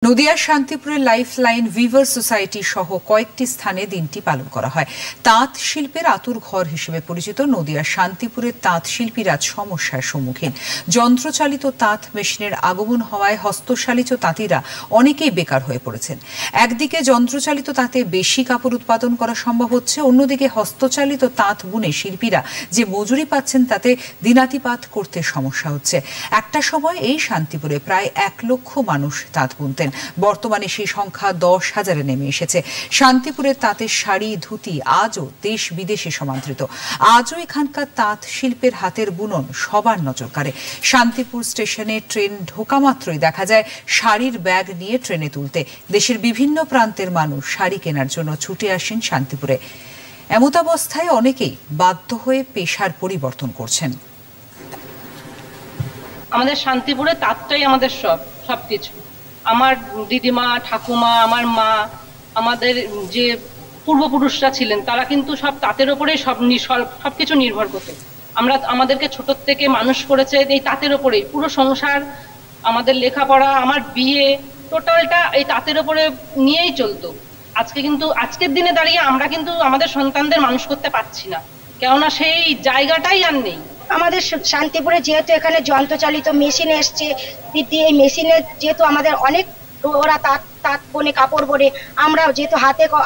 নদিয়ার শান্তিপুরের lifeline weaver society সহ কয়েকটি স্থানে দিনটি পালন করা হয়। তাঁত শিল্পের আতুর ঘর হিসেবে পরিচিত নদিয়ার শান্তিপুরের তাঁত শিল্পীরা সমস্যার সম্মুখীন। যন্ত্রচালিত তাঁত মেশিনের আগমন হওয়ায় হস্তচালিত তাঁতিরা অনেকেই বেকার হয়ে পড়েছেন। একদিকে যন্ত্রচালিত তাঁতে বেশি কাপড় উৎপাদন করা সম্ভব হচ্ছে, অন্যদিকে হস্তচালিত তাঁত বুনে শিল্পীরা যে মজুরি পাচ্ছেন তাতে দিনাতিপাত করতে সমস্যা হচ্ছে। একটা সময় এই শান্তিপুরে প্রায় 1 লক্ষ মানুষ তাঁত বুনতেন। বর্তমানে সেই সংখ্যা 10,000-এ নেমে এসেছে। শান্তিপুরের তাঁতের শাড়ি ধুতি আজও দেশ বিদেশে সমাদৃত। আজও এখানকার তাঁত শিল্পের হাতের বুনন সবার নজর কাড়ে। শান্তিপুর স্টেশনে ট্রেন ঢোকা মাত্রই দেখা যায় শাড়ির ব্যাগ নিয়ে ট্রেনে তুলতে দেশের বিভিন্ন প্রান্তের মানুষ শাড়ি কেনার জন্য ছুটে আসেন শান্তিপুরে। এমতাবস্থায় অনেকেই বাধ্য হয়ে পেশার পরিবর্তন করছেন। আমাদের শান্তিপুরে তাঁতটাই আমাদের সবকিছু। আমার দিদিমা, ঠাকুমা, আমার মা, আমাদের যে পূর্বপুরুষরা ছিলেন তারা কিন্তু সব তাঁতের ওপরেই সবকিছু নির্ভর করতো। আমাদেরকে ছোট থেকে মানুষ করেছে এই তাঁতের ওপরেই। পুরো সংসার, আমাদের লেখাপড়া, আমার বিয়ে, টোটালটা এই তাঁতের ওপরে নিয়েই চলতো। আজকের দিনে দাঁড়িয়ে আমরা কিন্তু আমাদের সন্তানদের মানুষ করতে পারছি না, কেননা সেই জায়গাটাই আর নেই। আমাদের শান্তিপুরে যেহেতু এখানে যন্ত্রচালিত মেশিন এসছে, এই মেশিনে যেহেতু আমাদের অনেক ওরা তাঁত বনে, কাপড় বনে, আমরা যেহেতু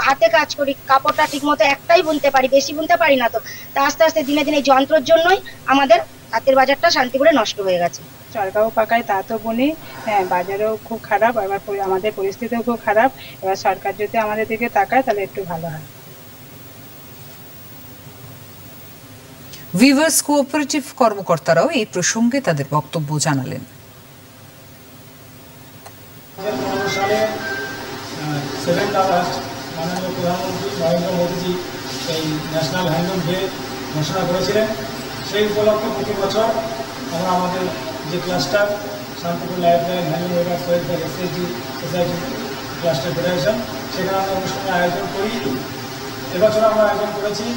হাতে কাজ করি, কাপড়টা ঠিক মতো একটাই বুনতে পারি, বেশি বুনতে পারি না। তো আস্তে আস্তে দিনে দিনে যন্ত্রের জন্যই আমাদের তাঁতের বাজারটা শান্তিপুরে নষ্ট হয়ে গেছে। চরকাও পাকায় তাঁতও বুনি, হ্যাঁ, বাজারও খুব খারাপ, এবার আমাদের পরিস্থিতিও খুব খারাপ। এবার সরকার যদি আমাদের দিকে তাকায় তাহলে একটু ভালো হয়। উইভার্স কোঅপারেটিভ কর্মকর্তারাও এই প্রসঙ্গে তাদের বক্তব্য জানালেন। সালে 7 আগস্ট মাননীয় প্রধানমন্ত্রী নরেন্দ্র মোদীজি এই ন্যাশনাল হ্যান্ডলুম ডে ঘোষণা করেছিলেন। সেই উপলক্ষে প্রতি বছর আমরা আমাদের যে cluster Shantipur lifeline handloom weavers welfare SSG society cluster federation, সেখানে আমরা অনুষ্ঠানের আয়োজন করি। এবছর আমরা আয়োজন করেছি,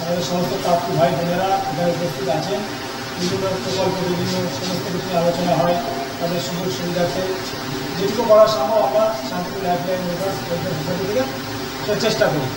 আমাদের সমস্ত তাঁতি ভাই বোনেরা এখানে উপস্থিত আছেন। বিভিন্ন প্রকল্প, বিভিন্ন সমস্ত কিছু আলোচনা হয়, তাদের সুযোগ সুবিধাতে যেটুকু করা সম্ভব আমরা Shantipur lifeline weavers welfare society থেকে চেষ্টা করি।